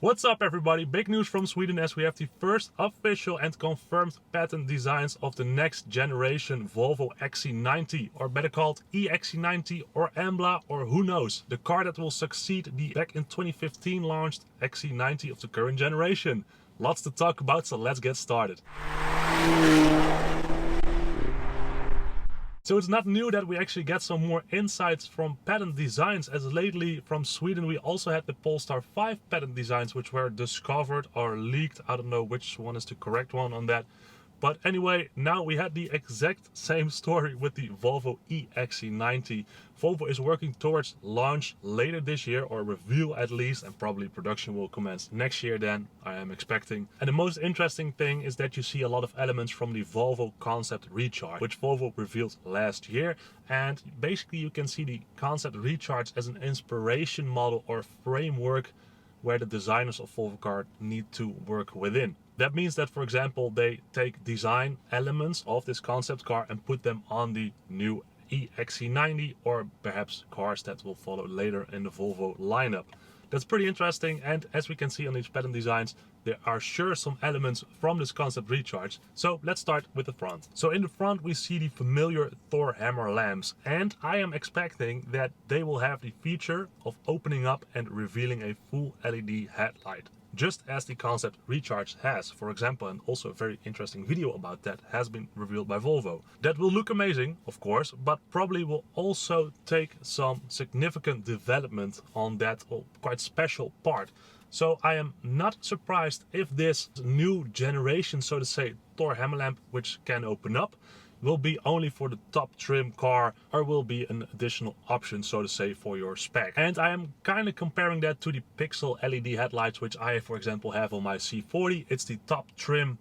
What's up everybody, big news from Sweden as we have the first official and confirmed patent designs of the next generation Volvo EXC90, or better called EXC90 or Embla, or who knows, the car that will succeed the back in 2015 launched EXC90 of the current generation. Lots to talk about, so let's get started. So it's not new that we actually get some more insights from patent designs, as lately from Sweden we also had the Polestar 5 patent designs which were discovered or leaked. I don't know which one is the correct one on that. But anyway, now we had the exact same story with the Volvo EXC90. Volvo is working towards launch later this year, or reveal at least, and probably production will commence next year then, I am expecting. And the most interesting thing is that you see a lot of elements from the Volvo Concept Recharge, which Volvo revealed last year. And basically you can see the Concept Recharge as an inspiration model or framework where the designers of Volvo car need to work within. That means that, for example, they take design elements of this concept car and put them on the new EXC90, or perhaps cars that will follow later in the Volvo lineup. That's pretty interesting, and as we can see on these patent designs, there are sure some elements from this concept recharge. So let's start with the front. So in the front we see the familiar Thor hammer lamps, and I am expecting that they will have the feature of opening up and revealing a full LED headlight, just as the concept recharge has, for example, and also a very interesting video about that has been revealed by Volvo. That will look amazing, of course, but probably will also take some significant development on that quite special part. So I am not surprised if this new generation, so to say, Thor hammer lamp, which can open up, will be only for the top trim car, or will be an additional option, so to say, for your spec. And I am kind of comparing that to the pixel LED headlights, which I, for example, have on my C40. It's the top trim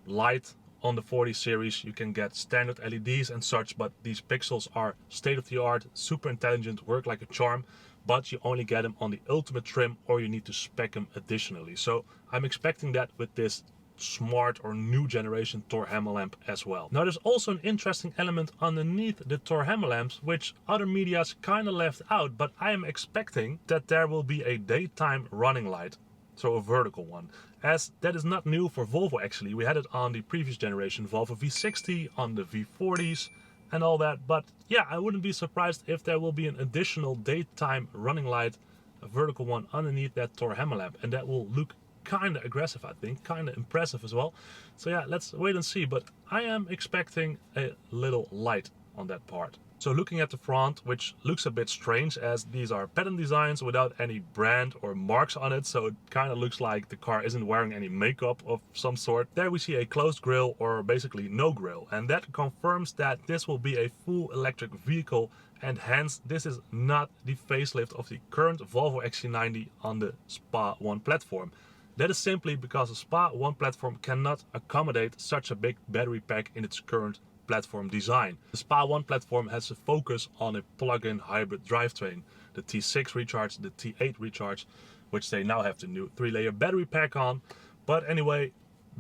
light on the 40 series. You can get standard LEDs and such, but these pixels are state-of-the-art, super intelligent, work like a charm, but you only get them on the ultimate trim, or you need to spec them additionally. So I'm expecting that with this smart or new generation Thor hammer lamp as well. Now there's also an interesting element underneath the Thor hammer lamps which other medias kind of left out, but I am expecting that there will be a daytime running light, so a vertical one, as that is not new for Volvo actually. We had it on the previous generation Volvo V60, on the V40s and all that, but yeah, I wouldn't be surprised if there will be an additional daytime running light, a vertical one underneath that Thor hammer lamp, and that will look kind of aggressive, I think, kind of impressive as well. So yeah, let's wait and see, but I am expecting a little light on that part. So looking at the front, which looks a bit strange as these are patent designs without any brand or marks on it, so it kind of looks like the car isn't wearing any makeup of some sort. There we see a closed grille, or basically no grille, and that confirms that this will be a full electric vehicle, and hence this is not the facelift of the current Volvo XC90 on the SPA 1 platform. That is simply because the SPA 1 platform cannot accommodate such a big battery pack in its current platform design. The SPA 1 platform has a focus on a plug-in hybrid drivetrain, the T6 Recharge, the T8 Recharge, which they now have the new 3-layer battery pack on. But anyway,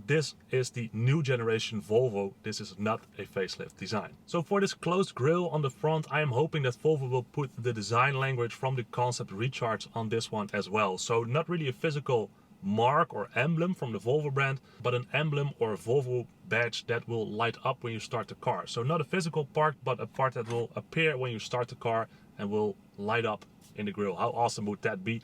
this is the new generation Volvo. This is not a facelift design. So for this closed grille on the front, I am hoping that Volvo will put the design language from the concept Recharge on this one as well. So not really a physical mark or emblem from the Volvo brand, but an emblem or a Volvo badge that will light up when you start the car. So not a physical part, but a part that will appear when you start the car and will light up in the grille. How awesome would that be?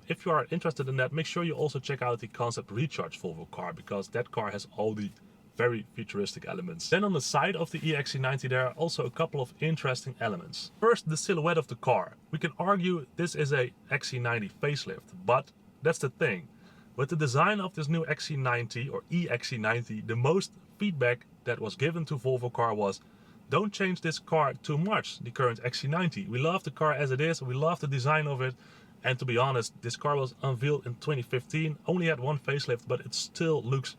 If you are interested in that, make sure you also check out the Concept Recharge Volvo car, because that car has all the very futuristic elements. Then on the side of the EXC90 there are also a couple of interesting elements. First, the silhouette of the car. We can argue this is a XC90 facelift, but that's the thing. With the design of this new XC90 or EXC90, the most feedback that was given to Volvo car was, don't change this car too much, the current XC90. We love the car as it is, we love the design of it, and to be honest, this car was unveiled in 2015, only had one facelift, but it still looks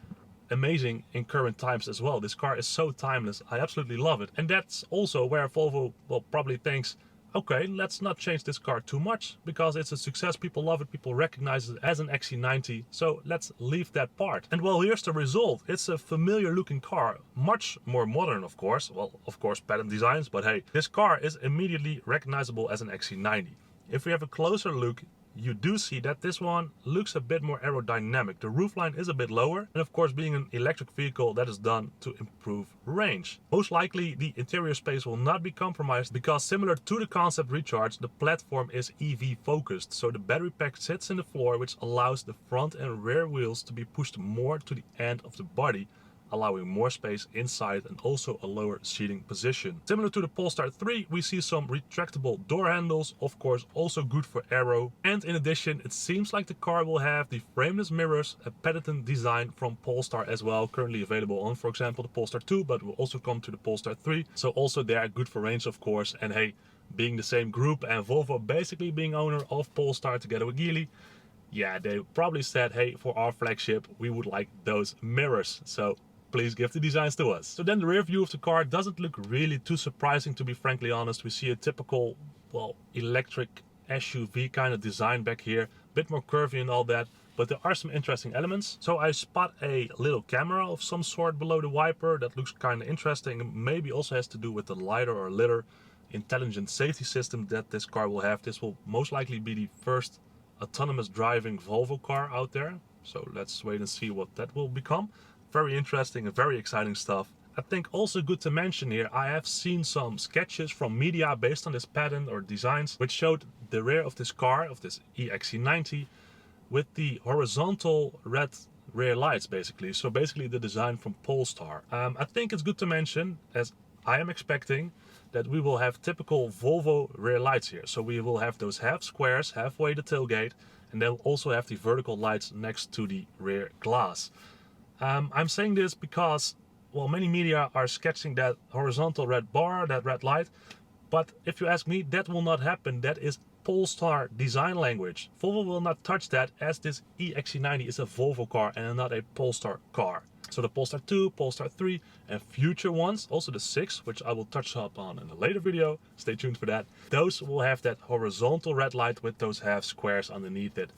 amazing in current times as well. This car is so timeless, I absolutely love it. And that's also where Volvo probably thinks, okay, let's not change this car too much, because it's a success, people love it, people recognize it as an XC90, so let's leave that part. And well, here's the result. It's a familiar looking car, much more modern of course, well, of course patent designs, but hey, this car is immediately recognizable as an XC90. If we have a closer look, you do see that this one looks a bit more aerodynamic. The roofline is a bit lower, and of course, being an electric vehicle, that is done to improve range. Most likely the interior space will not be compromised because, similar to the concept Recharge, the platform is EV focused, so the battery pack sits in the floor, which allows the front and rear wheels to be pushed more to the end of the body, allowing more space inside and also a lower seating position. Similar to the Polestar 3, we see some retractable door handles, of course also good for aero. And in addition, it seems like the car will have the frameless mirrors, a patented design from Polestar as well, currently available on, for example, the Polestar 2, but will also come to the Polestar 3. So also they are good for range, of course. And hey, being the same group and Volvo basically being owner of Polestar together with Geely, yeah, they probably said, hey, for our flagship, we would like those mirrors. So please give the designs to us. So then the rear view of the car doesn't look really too surprising, to be frankly honest. We see a typical, well, electric SUV kind of design back here, a bit more curvy and all that, but there are some interesting elements. So I spot a little camera of some sort below the wiper that looks kind of interesting. Maybe also has to do with the lidar or lidar intelligent safety system that this car will have. This will most likely be the first autonomous driving Volvo car out there. So let's wait and see what that will become. Very interesting and very exciting stuff. I think also good to mention here, I have seen some sketches from media based on this pattern or designs, which showed the rear of this car, of this EXC90, with the horizontal red rear lights basically. So basically the design from Polestar. I think it's good to mention, as I am expecting, that we will have typical Volvo rear lights here. So we will have those half squares, halfway the tailgate, and then we'll also have the vertical lights next to the rear glass. I'm saying this because, well, many media are sketching that horizontal red bar, that red light. But if you ask me, that will not happen. That is Polestar design language. Volvo will not touch that, as this EXC90 is a Volvo car and not a Polestar car. So the Polestar 2, Polestar 3 and future ones, also the 6, which I will touch up on in a later video, stay tuned for that. Those will have that horizontal red light with those half squares underneath it.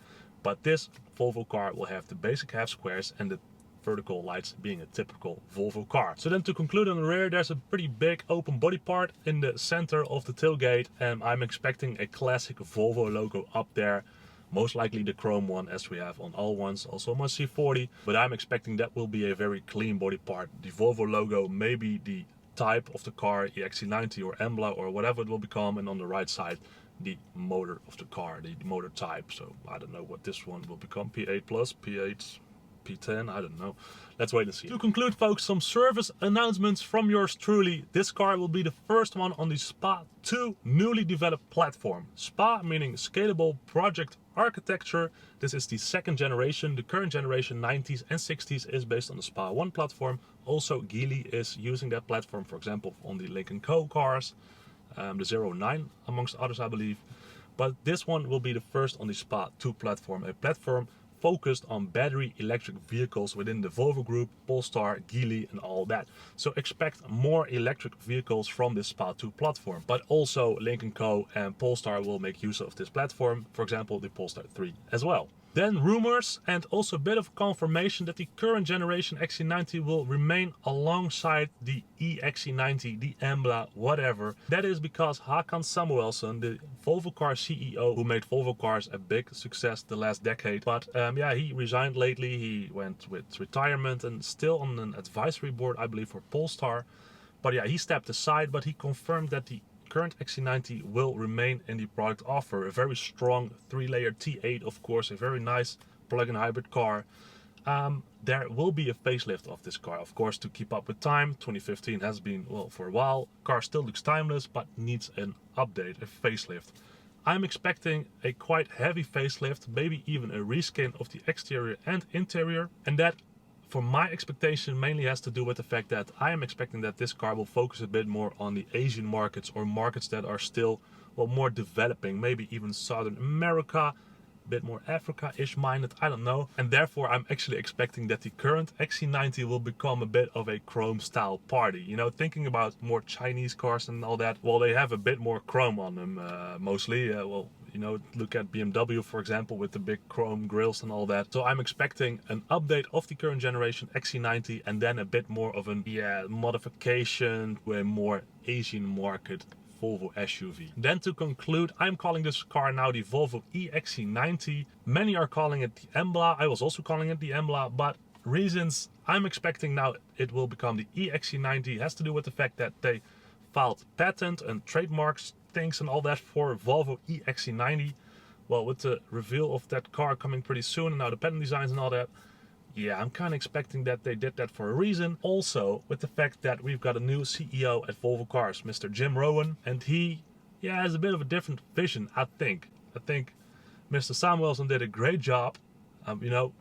But this Volvo car will have the basic half squares and the vertical lights being a typical Volvo car. So then to conclude, on the rear there's a pretty big open body part in the center of the tailgate, and I'm expecting a classic Volvo logo up there, most likely the chrome one as we have on all ones, also on my C40, but I'm expecting that will be a very clean body part. The Volvo logo, maybe the type of the car, EXC90 or Embla or whatever it will become, and on the right side the motor of the car, the motor type. So I don't know what this one will become, P8 plus, P8, P10, I don't know. Let's wait and see. To conclude, folks, some service announcements from yours truly. This car will be the first one on the SPA 2 newly developed platform. SPA meaning Scalable Project Architecture. This is the second generation. The current generation 90s and 60s is based on the SPA 1 platform. Also, Geely is using that platform, for example, on the Lynk&Co cars, the 09 amongst others, I believe. But this one will be the first on the SPA 2 platform, a platform focused on battery electric vehicles within the Volvo group, Polestar, Geely and all that. So expect more electric vehicles from this SPA 2 platform. But also Lynk&Co and Polestar will make use of this platform, for example the Polestar 3 as well. Then rumors and also a bit of confirmation that the current generation XC90 will remain alongside the EXC90, the Embla, whatever. That is because Håkan Samuelsson, the Volvo car CEO, who made Volvo cars a big success the last decade, but yeah, he resigned lately. He went with retirement and still on an advisory board, I believe, for Polestar. But yeah, he stepped aside, but he confirmed that the current XC90 will remain in the product offer. A very strong 3-layer T8, of course, a very nice plug-in hybrid car. There will be a facelift of this car, of course, to keep up with time. 2015 has been, well, for a while. Car still looks timeless, but needs an update, a facelift. I'm expecting a quite heavy facelift, maybe even a reskin of the exterior and interior, and that, for my expectation, mainly has to do with the fact that I am expecting that this car will focus a bit more on the Asian markets, or markets that are still, well, more developing, maybe even Southern America, a bit more Africa-ish minded, I don't know. And therefore I'm actually expecting that the current XC90 will become a bit of a chrome style party. You know, thinking about more Chinese cars and all that, well, they have a bit more chrome on them mostly. Well, you know, look at BMW, for example, with the big chrome grills and all that. So I'm expecting an update of the current generation XC90 and then a bit more of an modification to a more Asian market Volvo SUV. Then to conclude, I'm calling this car now the Volvo EXC90. Many are calling it the Embla. I was also calling it the Embla, but reasons I'm expecting now it will become the EXC90 has to do with the fact that they filed patent and trademarks things and all that for Volvo EXC90. Well, with the reveal of that car coming pretty soon and now the patent designs and all that, yeah, I'm kind of expecting that they did that for a reason. Also, with the fact that we've got a new CEO at Volvo Cars, Mr. Jim Rowan, and he, yeah, has a bit of a different vision, I think. I think Mr. Samuelson did a great job, you know,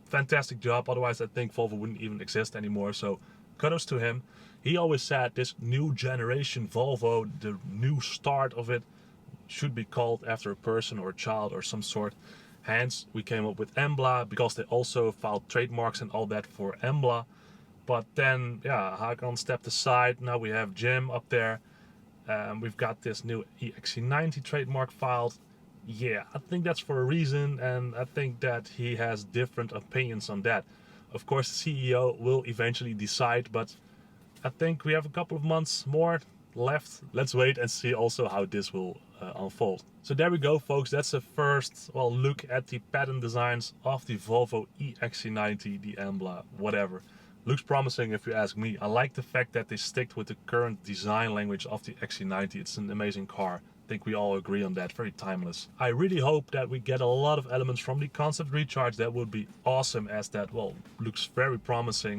fantastic job. Otherwise, I think Volvo wouldn't even exist anymore. So, kudos to him. He always said this new generation Volvo, the new start of it, should be called after a person or a child or some sort. Hence, we came up with Embla because they also filed trademarks and all that for Embla. But then, yeah, Hakan stepped aside. Now we have Jim up there. We've got this new EXC90 trademark filed. Yeah, I think that's for a reason, and I think that he has different opinions on that. Of course, the CEO will eventually decide, but I think we have a couple of months more left. Let's wait and see also how this will unfold. So there we go, folks. That's a first look at the patent designs of the Volvo EXC90, the Embla, whatever. Looks promising if you ask me. I like the fact that they stick with the current design language of the XC90. It's an amazing car. I think we all agree on that. Very timeless. I really hope that we get a lot of elements from the concept recharge. That would be awesome, as that, well, looks very promising.